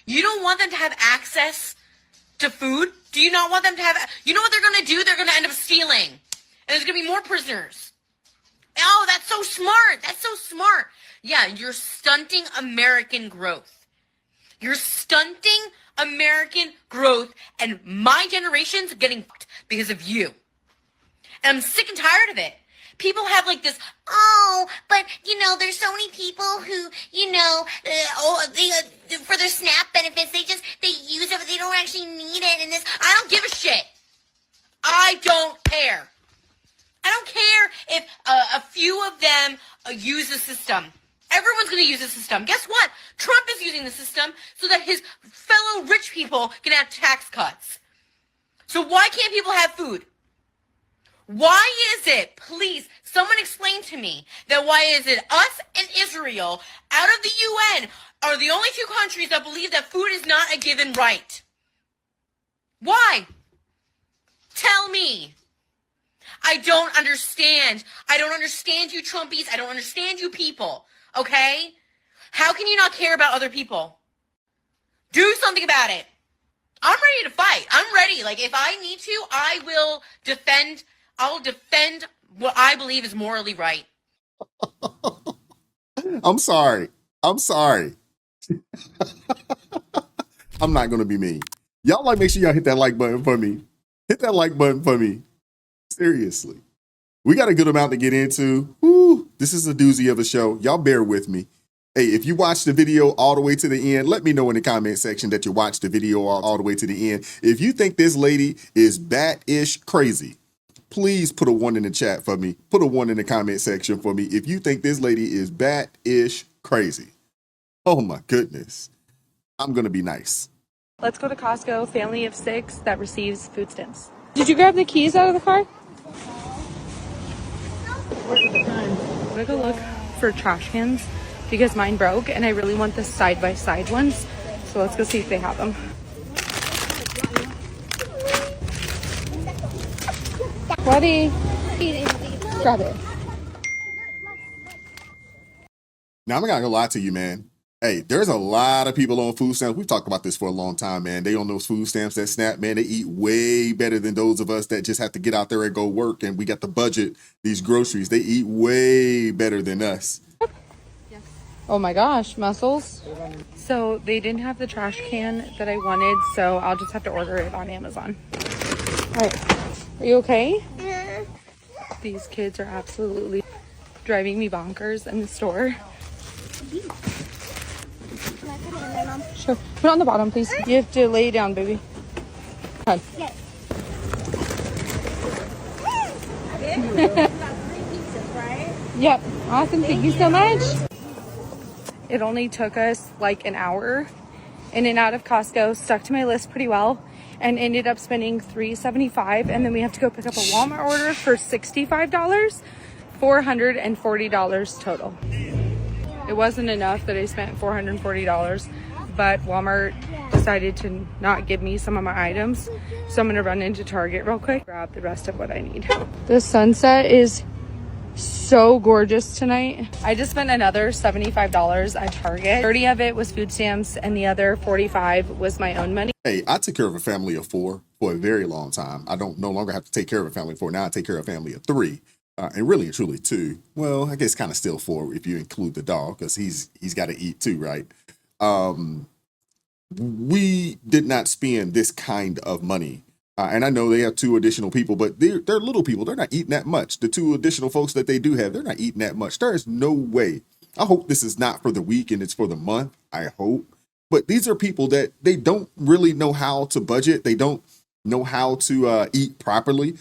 You don't want them to have access to food? Do you not want them to have... You know what they're going to do? They're going to end up stealing. And there's going to be more prisoners. Oh, that's so smart. That's so smart. Yeah, you're stunting American growth. You're stunting American growth, and my generation's getting fucked because of you. And I'm sick and tired of it. People have like this, oh, but, you know, there's so many people who, you know, for their SNAP benefits, they use it, but they don't actually need it. And this, I don't give a shit. I don't care. I don't care if a few of them use the system. Everyone's going to use the system. Guess what? Trump is using the system so that his fellow rich people can have tax cuts. So why can't people have food? Why is it, please, someone explain to me, that why is it us and Israel, out of the UN, are the only two countries that believe that food is not a given right? Why? Tell me. I don't understand. I don't understand you Trumpies. I don't understand you people. Okay? How can you not care about other people? Do something about it. I'm ready to fight. I'm ready. Like, if I need to, I'll defend what I believe is morally right. I'm sorry. I'm not going to be mean. Y'all make sure y'all hit that like button for me. Hit that like button for me. Seriously. We got a good amount to get into. Woo, this is a doozy of a show. Y'all bear with me. Hey, if you watched the video all the way to the end, let me know in the comment section that you watched the video all the way to the end. If you think this lady is bat-ish crazy, please put a 1 in the chat for me. Put a 1 in the comment section for me if you think this lady is bat-ish crazy. Oh my goodness. I'm going to be nice. Let's go to Costco, family of 6 that receives food stamps. Did you grab the keys out of the car? I'm gonna go look for trash cans because mine broke and I really want the side-by-side ones. So let's go see if they have them. Buddy, grab it. Now, I'm not going to lie to you, man. Hey, there's a lot of people on food stamps. We've talked about this for a long time, man. They on those food stamps that SNAP, man, they eat way better than those of us that just have to get out there and go work. And we got the budget, these groceries. They eat way better than us. Oh my gosh, mussels. So they didn't have the trash can that I wanted, so I'll just have to order it on Amazon. All right, are you okay? Yeah. These kids are absolutely driving me bonkers in the store. Sure. Put it on the bottom, please. You have to lay it down, baby. Come on. Yes. Yep. Awesome. Thank you so much. It only took us like an hour in and out of Costco. Stuck to my list pretty well and ended up spending $3.75. And then we have to go pick up a Walmart order for $65. $440 total. It wasn't enough that I spent $440, but Walmart decided to not give me some of my items. So I'm gonna run into Target real quick, grab the rest of what I need. The sunset is so gorgeous tonight. I just spent another $75 at Target. 30 of it was food stamps and the other 45 was my own money. Hey, I took care of a family of 4 for a very long time. I don't no longer have to take care of a family of 4. Now I take care of a family of 3. And really and truly 2. Well, I guess kind of still 4 if you include the dog, because he's got to eat too, right? We did not spend this kind of money. And I know they have 2 additional people, but they're little people. They're not eating that much. The 2 additional folks that they do have, they're not eating that much. There is no way. I hope this is not for the week and it's for the month. I hope. But these are people that they don't really know how to budget. They don't know how to eat properly.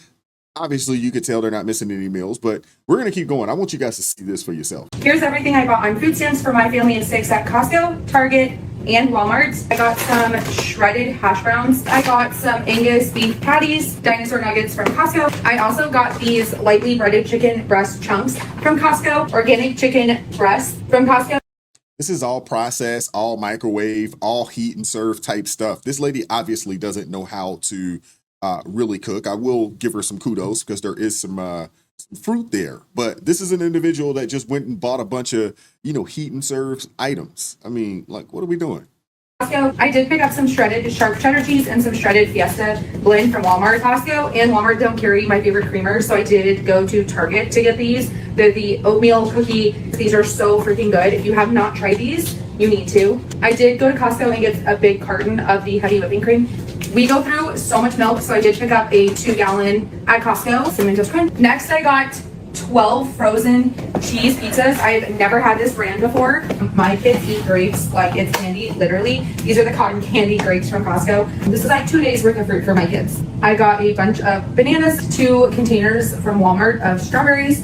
Obviously, you could tell they're not missing any meals, but we're going to keep going. I want you guys to see this for yourself. Here's everything I bought on food stamps for my family of 6 at Costco, Target, and Walmart. I got some shredded hash browns. I got some Angus beef patties, dinosaur nuggets from Costco. I also got these lightly breaded chicken breast chunks from Costco, organic chicken breast from Costco. This is all processed, all microwave, all heat and serve type stuff. This lady obviously doesn't know how to really cook. I will give her some kudos because there is some fruit there, but this is an individual that just went and bought a bunch of, heat and serve items. I mean, like, what are we doing? Costco, I did pick up some shredded sharp cheddar cheese and some shredded Fiesta blend from Walmart. Costco and Walmart don't carry my favorite creamers, so I did go to Target to get these. They're the oatmeal cookie. These are so freaking good. If you have not tried these, you need to. I did go to Costco and get a big carton of the heavy whipping cream. We go through so much milk, so I did pick up a 2-gallon at Costco. Cinnamon Toast Crunch. Next, I got 12 frozen cheese pizzas. I've never had this brand before. My kids eat grapes like it's candy, literally. These are the cotton candy grapes from Costco. This is like 2 days worth of fruit for my kids. I got a bunch of bananas, 2 containers from Walmart of strawberries.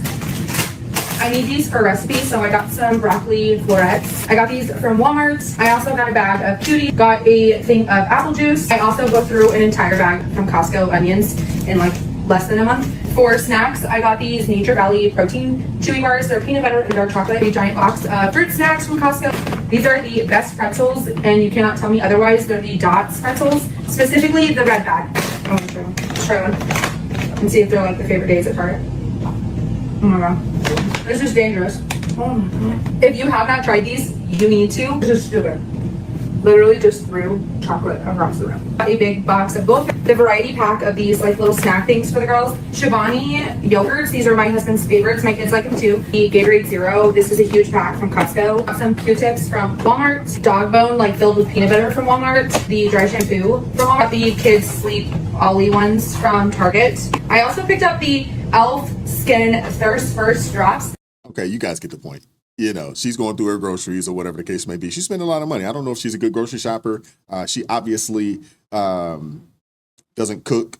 I need these for recipes, so I got some broccoli florets. I got these from Walmart. I also got a bag of cuties. Got a thing of apple juice. I also go through an entire bag from Costco onions in like less than a month. For snacks, I got these Nature Valley protein chewy bars. They're peanut butter and dark chocolate. A giant box of fruit snacks from Costco. These are the best pretzels, and you cannot tell me otherwise. They're the Dots pretzels, specifically the red bag. I want to try one. Let's try one and see if they're like the favorite days at Target. Oh my god. This is dangerous. Oh my god. If you have not tried these, you need to. This is stupid. Literally just threw chocolate across the room. A big box of both. The variety pack of these like little snack things for the girls. Chobani yogurts. These are my husband's favorites. My kids like them too. The Gatorade Zero. This is a huge pack from Costco. Got some Q-tips from Walmart. Dog bone like filled with peanut butter from Walmart. The dry shampoo from Walmart. The kids sleep Ollie ones from Target. I also picked up the Elf Skin Thirst First drops. Okay, you guys get the point. You know, she's going through her groceries or whatever the case may be. She's spending a lot of money. I don't know if she's a good grocery shopper. She obviously doesn't cook.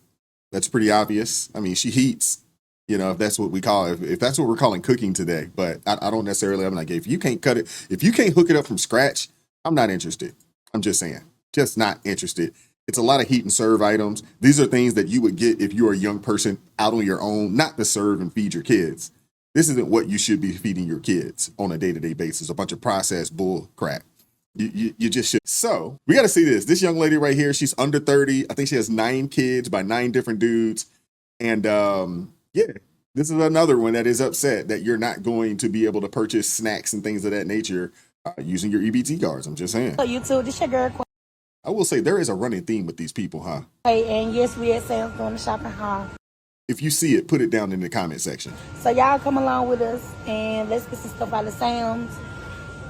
That's pretty obvious. I mean, she heats, you know, if that's what we call it, if that's what we're calling cooking today. But I don't necessarily, I'm like, if you can't cut it, if you can't hook it up from scratch, I'm not interested. I'm just saying, just not interested. It's a lot of heat and serve items. These are things that you would get if you're a young person out on your own, not to serve and feed your kids. This isn't what you should be feeding your kids on a day-to-day basis. A bunch of processed bull crap. You just should. So we got to see this. This young lady right here, she's under 30. I think she has 9 kids by 9 different dudes. And yeah, this is another one that is upset that you're not going to be able to purchase snacks and things of that nature using your EBT cards. I'm just saying. So YouTube, this your girl. I will say there is a running theme with these people, huh? Hey, and yes, we at Sam's doing the shopping haul. If you see it, put it down in the comment section. So y'all come along with us and let's get some stuff out of Sam's.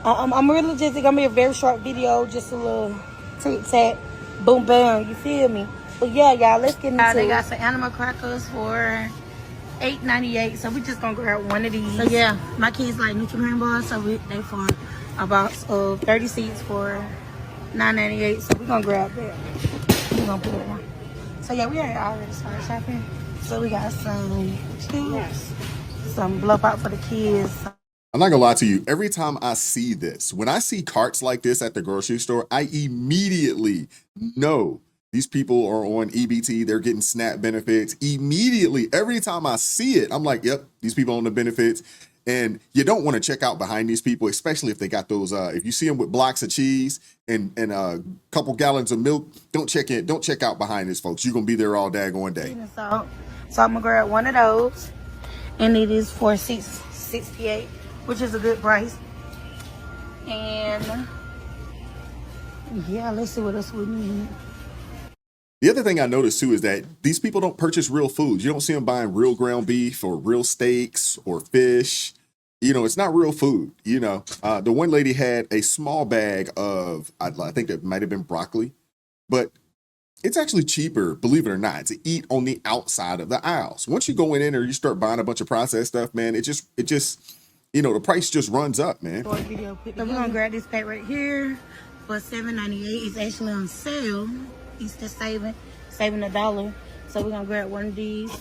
I'm really just gonna be a very short video, just a little tic tac, boom bam. You feel me? But yeah, y'all, let's get into it. They got some animal crackers for $8.98. So we just gonna grab one of these. So yeah, my kids like Nutriment bars, so they for a box of 30 seeds for $9.98. So we gonna grab that. We gonna put it on. So yeah, we already started shopping. So we got some chips, some blowout for the kids. I'm not gonna lie to you. Every time I see this, when I see carts like this at the grocery store, I immediately know these people are on EBT. They're getting SNAP benefits immediately. Every time I see it, I'm like, yep, these people on the benefits. And you don't want to check out behind these people, especially if they got those. If you see them with blocks of cheese and a couple gallons of milk, don't check in. Don't check out behind these folks. You're gonna be there all daggone day. So I'm gonna grab one of those, and it is for $6.68, which is a good price. And yeah, let's see what else we need. The other thing I noticed too is that these people don't purchase real foods. You don't see them buying real ground beef or real steaks or fish. You know, it's not real food. You know, the one lady had a small bag of, I think it might have been broccoli, but it's actually cheaper, believe it or not, to eat on the outside of the aisles. Once you go in or you start buying a bunch of processed stuff, man, it just, you know, the price just runs up, man. So we're gonna grab this pack right here for $7.98. It's actually on sale. It's just saving $1. So we're gonna grab one of these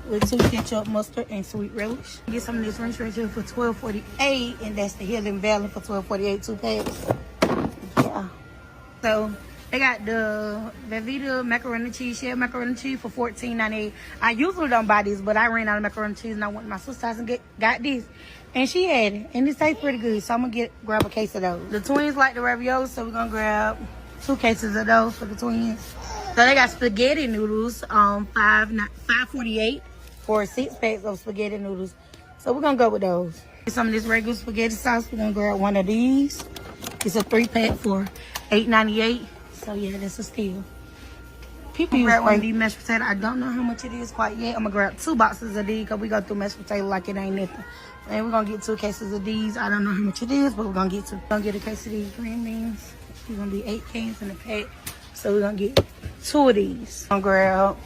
with 2 ketchup, mustard, and sweet relish. Get some of this ranch right here for $12.48, and that's the Healing Valley for $12.48, 2 packs. Yeah. So they got the Velveeta macaroni cheese, shell macaroni cheese for $14.98. I usually don't buy these, but I ran out of macaroni cheese and I went to my sister's house and got this. And she had it, and it tastes pretty good. So I'm gonna grab a case of those. The twins like the ravioli, so we're gonna grab 2 cases of those for the twins. So they got spaghetti noodles on $5.48 for 6 packs of spaghetti noodles. So we're gonna go with those. Get some of this regular spaghetti sauce. We're gonna grab one of these. It's a 3-pack for $8.98. So yeah, that's a steal. People grab one of these mashed potatoes. I don't know how much it is quite yet. I'm gonna grab 2 boxes of these because we go through mashed potato like it ain't nothing. And we're gonna get 2 cases of these. I don't know how much it is, but we're gonna get 2. We're gonna get a case of these green beans. It's gonna be 8 cans in a pack. So we're gonna get 2 of these. I'm gonna grab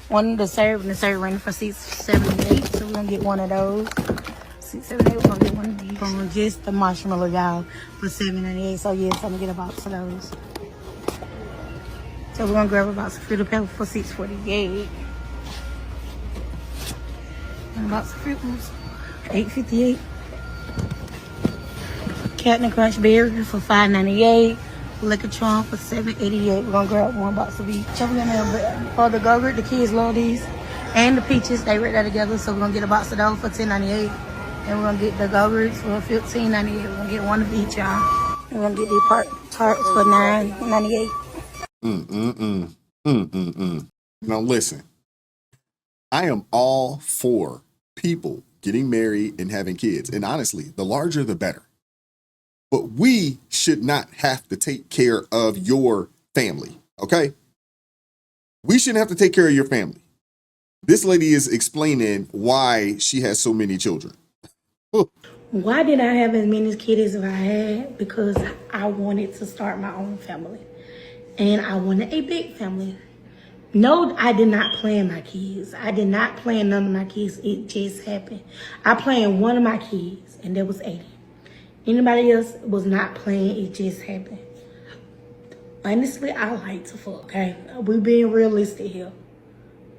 one to serve, and the serve running for $6.78. So we're gonna get one of those. $6.78. We're gonna get one of these. We're gonna just the marshmallow, y'all, for $7.98. So yes, I'm gonna get a box of those. So we're gonna grab a box of Fruit Pebble for $6.48. And a box of Fruit Loops, $8.58. Captain Crunch Berry for $5.98. Liquor Charm for $7.88. We're gonna grab 1 box of each. So we're gonna have for the Go-Gurt, the kids love these. And the peaches, they right there together. So we're gonna get a box of those for $10.98. And we're gonna get the Go-Gurts for $15.98. We're gonna get 1 of each, y'all. We're gonna get these tarts for $9.98. Now listen, I am all for people getting married and having kids. And honestly, the larger the better. But we should not have to take care of your family, okay? We shouldn't have to take care of your family. This lady is explaining why she has so many children. Why did I have as many kids as I had? Because I wanted to start my own family. And I wanted a big family. No, I did not plan my kids. I did not plan none of my kids. It just happened. I planned one of my kids, and that was 80. Anybody else was not planned. It just happened. Honestly, I like to fuck, okay? We being realistic here.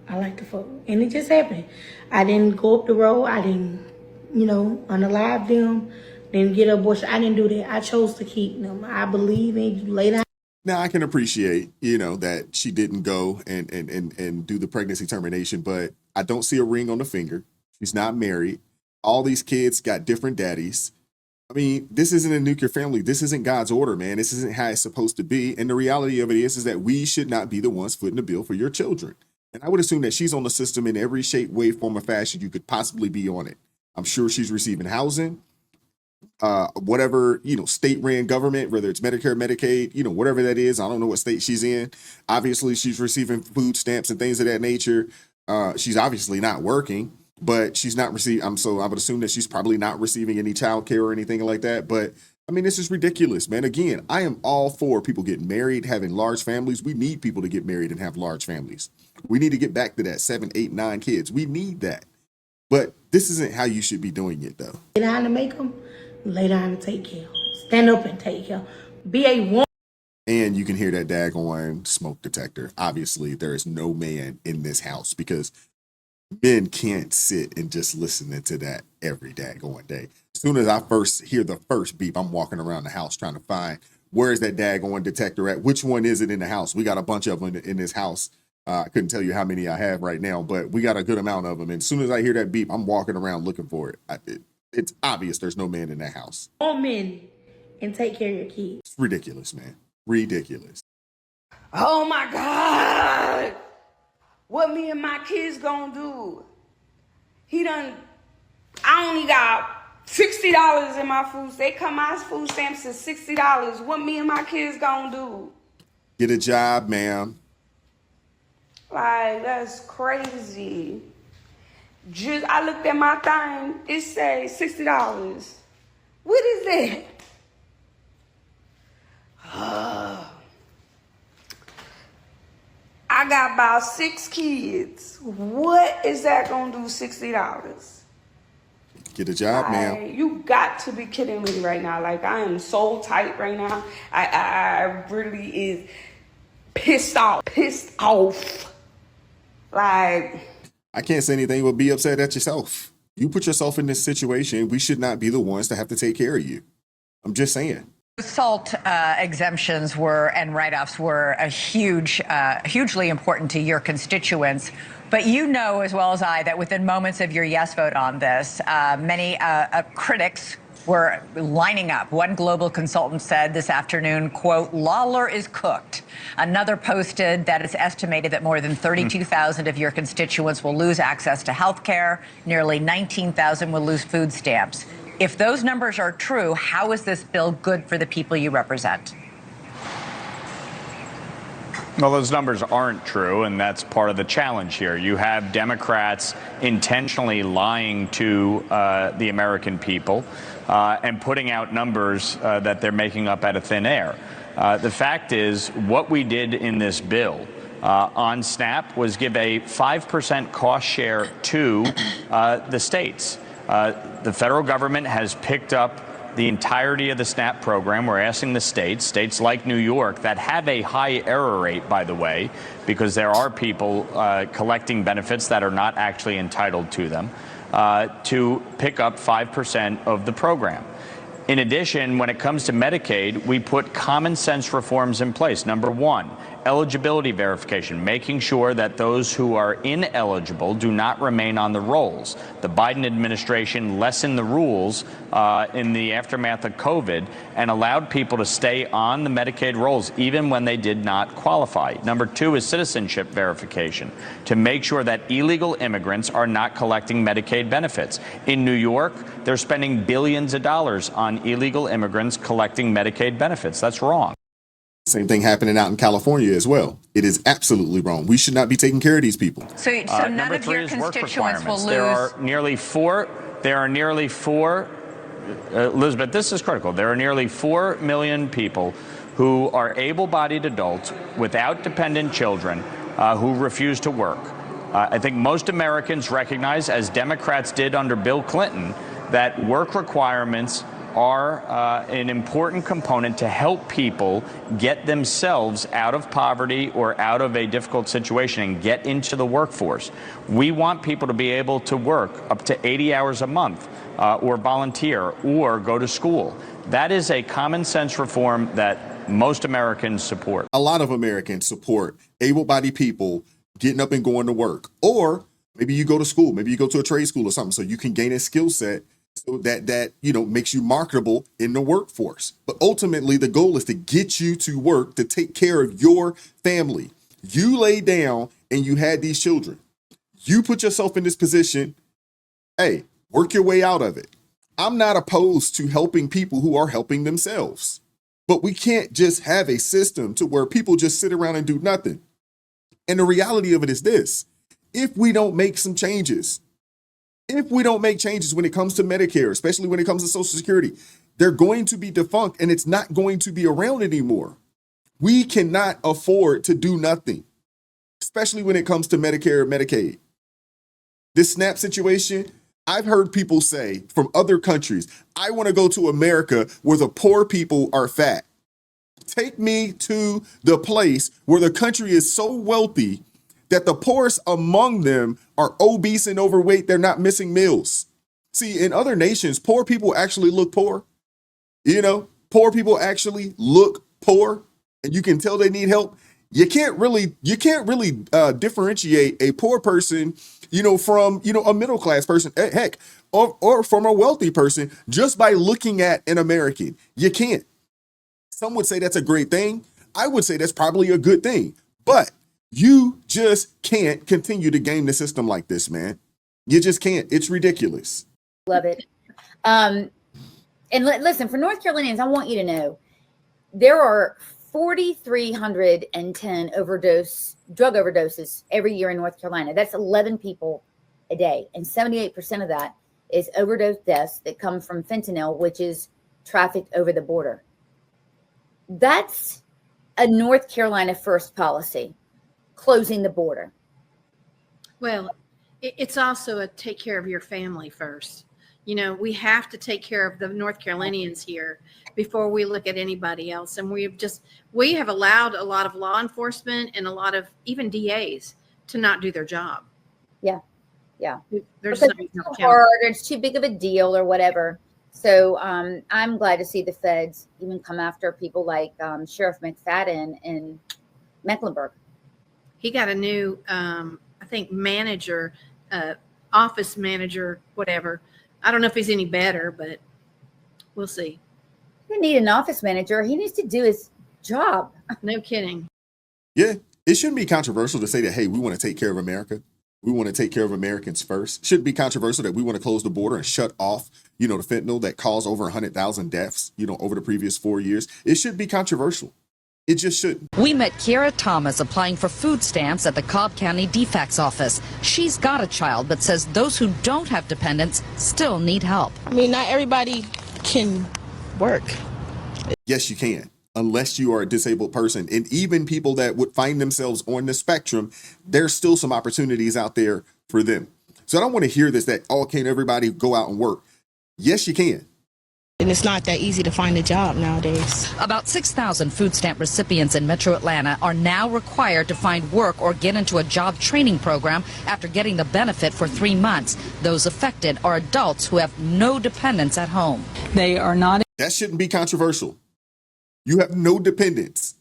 I like to fuck. And it just happened. I didn't go up the road. I didn't, unalive them. Didn't get an abortion. I didn't do that. I chose to keep them. I believe in you lay down. Now I can appreciate, that she didn't go and do the pregnancy termination, but I don't see a ring on the finger. She's not married. All these kids got different daddies. I mean, this isn't a nuclear family. This isn't God's order, man. This isn't how it's supposed to be. And the reality of it is that we should not be the ones footing the bill for your children. And I would assume that she's on the system in every shape, way, form, or fashion you could possibly be on it. I'm sure she's receiving housing, whatever, state-ran government, whether it's Medicare, Medicaid, whatever that is. I don't know what state she's in. Obviously, she's receiving food stamps and things of that nature. She's obviously not working. But she's not receiving, so I would assume that she's probably not receiving any child care or anything like that. But I mean, this is ridiculous, man. Again, I am all for people getting married, having large families. We need people to get married and have large families. We need to get back to that 7, 8, 9 kids. We need that. But this isn't how you should be doing it, though. Lay down to make them, lay down and take care. Stand up and take care. Be a woman. And you can hear that daggone smoke detector. Obviously, there is no man in this house because men can't sit and just listen to that every daggone day. As soon as I first hear the first beep, I'm walking around the house trying to find where is that daggone detector at? Which one is it in the house? We got a bunch of them in this house. I couldn't tell you how many I have right now, but we got a good amount of them. And as soon as I hear that beep, I'm walking around looking for it. It's obvious there's no man in that house. Woman and take care of your kids. It's ridiculous, man. Ridiculous. Oh my God. What me and my kids gonna do? I only got $60 in my food. They come my food stamps is $60. What me and my kids gonna do? Get a job, ma'am. Like, that's crazy. I looked at my thing, it say $60. What is that? I got about 6 kids. What is that gonna do, $60? Get a job, ma'am. You got to be kidding me right now. Like, I am so tight right now. I really is pissed off. Like, I can't say anything but be upset at yourself. You put yourself in this situation. We should not be the ones to have to take care of you. I'm just saying. SALT exemptions and write-offs were hugely important to your constituents. But you know as well as I that within moments of your yes vote on this, many critics were lining up. One global consultant said this afternoon, quote, Lawler is cooked. Another posted that it's estimated that more than 32,000 of your constituents will lose access to health care. Nearly 19,000 will lose food stamps. If those numbers are true, how is this bill good for the people you represent? Well, those numbers aren't true, and that's part of the challenge here. You have Democrats intentionally lying to the American people and putting out numbers that they're making up out of thin air. The fact is, what we did in this bill on SNAP was give a 5% cost share to the states. The federal government has picked up the entirety of the SNAP program. We're asking the states like New York, that have a high error rate, by the way, because there are people collecting benefits that are not actually entitled to them, to pick up 5% of the program. In addition, when it comes to Medicaid, we put common sense reforms in place. Number one, eligibility verification, making sure that those who are ineligible do not remain on the rolls. The Biden administration lessened the rules in the aftermath of COVID and allowed people to stay on the Medicaid rolls even when they did not qualify. Number two is citizenship verification, to make sure that illegal immigrants are not collecting Medicaid benefits. In New York, they're spending billions of dollars on illegal immigrants collecting Medicaid benefits. That's wrong. Same thing happening out in California as well. It is absolutely wrong. We should not be taking care of these people. So none of your constituents will lose. There are nearly four, Elizabeth, this is critical. There are nearly 4 million people who are able-bodied adults without dependent children who refuse to work. I think most Americans recognize, as Democrats did under Bill Clinton, that work requirements are an important component to help people get themselves out of poverty or out of a difficult situation and get into the workforce. We want people to be able to work up to 80 hours a month or volunteer or go to school. That is a common sense reform that most Americans support. A lot of Americans support able-bodied people getting up and going to work. Or maybe you go to school, maybe you go to a trade school or something so you can gain a skill set so that makes you marketable in the workforce. But ultimately, the goal is to get you to work, to take care of your family. You lay down and you had these children. You put yourself in this position. Hey, work your way out of it. I'm not opposed to helping people who are helping themselves. But we can't just have a system to where people just sit around and do nothing. And the reality of it is this: if we don't make some changes, when it comes to Medicare, especially when it comes to Social Security, they're going to be defunct and it's not going to be around anymore. We cannot afford to do nothing, especially when it comes to Medicare and Medicaid. This SNAP situation, I've heard people say from other countries, I want to go to America where the poor people are fat. Take me to the place where the country is so wealthy that the poorest among them are obese and overweight. They're not missing meals. See, in other nations, poor people actually look poor. Poor people actually look poor, and you can tell they need help. You can't really differentiate a poor person, from, a middle-class person, heck, or from a wealthy person just by looking at an American. You can't. Some would say that's a great thing. I would say that's probably a good thing, but you just can't continue to game the system like this, man. You just can't. It's ridiculous. Love it. And listen, for North Carolinians, I want you to know there are 4,310 drug overdoses every year in North Carolina. That's 11 people a day. And 78% of that is overdose deaths that come from fentanyl, which is trafficked over the border. That's a North Carolina first policy. Closing the border. Well, it's also a take care of your family first. We have to take care of the North Carolinians here before we look at anybody else. And we have allowed a lot of law enforcement and a lot of even DAs to not do their job. Yeah. There's because it's too hard, or it's too big of a deal or whatever. So I'm glad to see the feds even come after people like Sheriff McFadden in Mecklenburg. He got a new, I think, manager, office manager, whatever. I don't know if he's any better, but we'll see. He doesn't need an office manager. He needs to do his job. No kidding. Yeah, it shouldn't be controversial to say that, hey, we want to take care of America. We want to take care of Americans first. Shouldn't be controversial that we want to close the border and shut off, the fentanyl that caused over 100,000 deaths, over the previous 4 years. It should be controversial. It just shouldn't. We met Kiara Thomas applying for food stamps at the Cobb County DFACS office. She's got a child, but says those who don't have dependents still need help. I mean, not everybody can work. Yes, you can, unless you are a disabled person. And even people that would find themselves on the spectrum, there's still some opportunities out there for them. So I don't want to hear this that, oh, can't everybody go out and work? Yes, you can. And it's not that easy to find a job nowadays. About 6,000 food stamp recipients in Metro Atlanta are now required to find work or get into a job training program after getting the benefit for 3 months. Those affected are adults who have no dependents at home. They are not. That shouldn't be controversial. You have no dependents.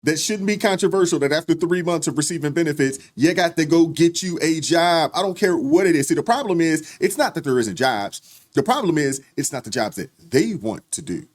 That shouldn't be controversial that after 3 months of receiving benefits, you got to go get you a job. I don't care what it is. See, the problem is, it's not that there isn't jobs. The problem is, it's not the jobs that they want to do.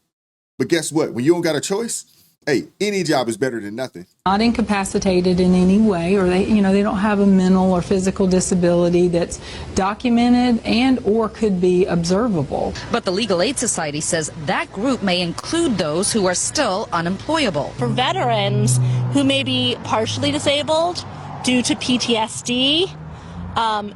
But guess what? When you don't got a choice, hey, any job is better than nothing. Not incapacitated in any way, or they don't have a mental or physical disability that's documented and or could be observable. But the Legal Aid Society says that group may include those who are still unemployable. For veterans who may be partially disabled due to PTSD,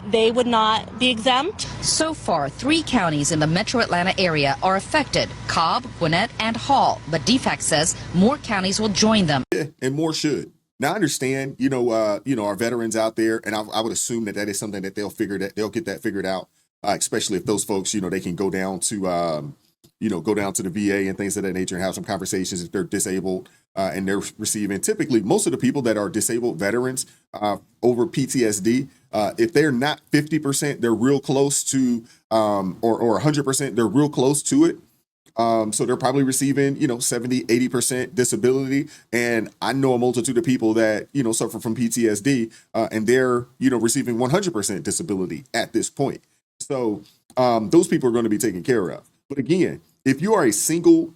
they would not be exempt. So far, 3 counties in the Metro Atlanta area are affected: Cobb, Gwinnett, and Hall. But DFACS says more counties will join them. Yeah, and more should. Now I understand, our veterans out there, and I would assume that is something that they'll get that figured out, especially if those folks, they can go down to, go down to the VA and things of that nature and have some conversations if they're disabled and they're receiving. Typically, most of the people that are disabled veterans over PTSD, if they're not 50%, they're real close to, or 100%, they're real close to it. So they're probably receiving, 70, 80% disability. And I know a multitude of people that, suffer from PTSD and they're, receiving 100% disability at this point. So those people are going to be taken care of. But again, if you are a single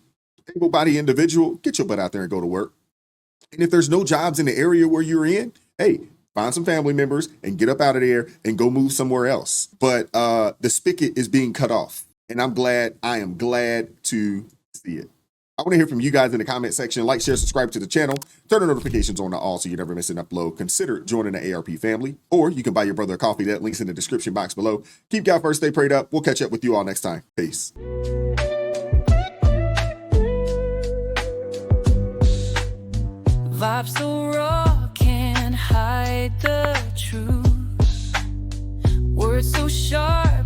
able-bodied individual, get your butt out there and go to work. And if there's no jobs in the area where you're in, hey, find some family members and get up out of there and go move somewhere else. But the spigot is being cut off. And I am glad to see it. I want to hear from you guys in the comment section. Like, share, subscribe to the channel. Turn the notifications on to all so you never miss an upload. Consider joining the ARP family. Or you can buy your brother a coffee. That link's in the description box below. Keep God first, stay prayed up. We'll catch up with you all next time. Peace. Vibes so raw, can't hide the truth. Words so sharp,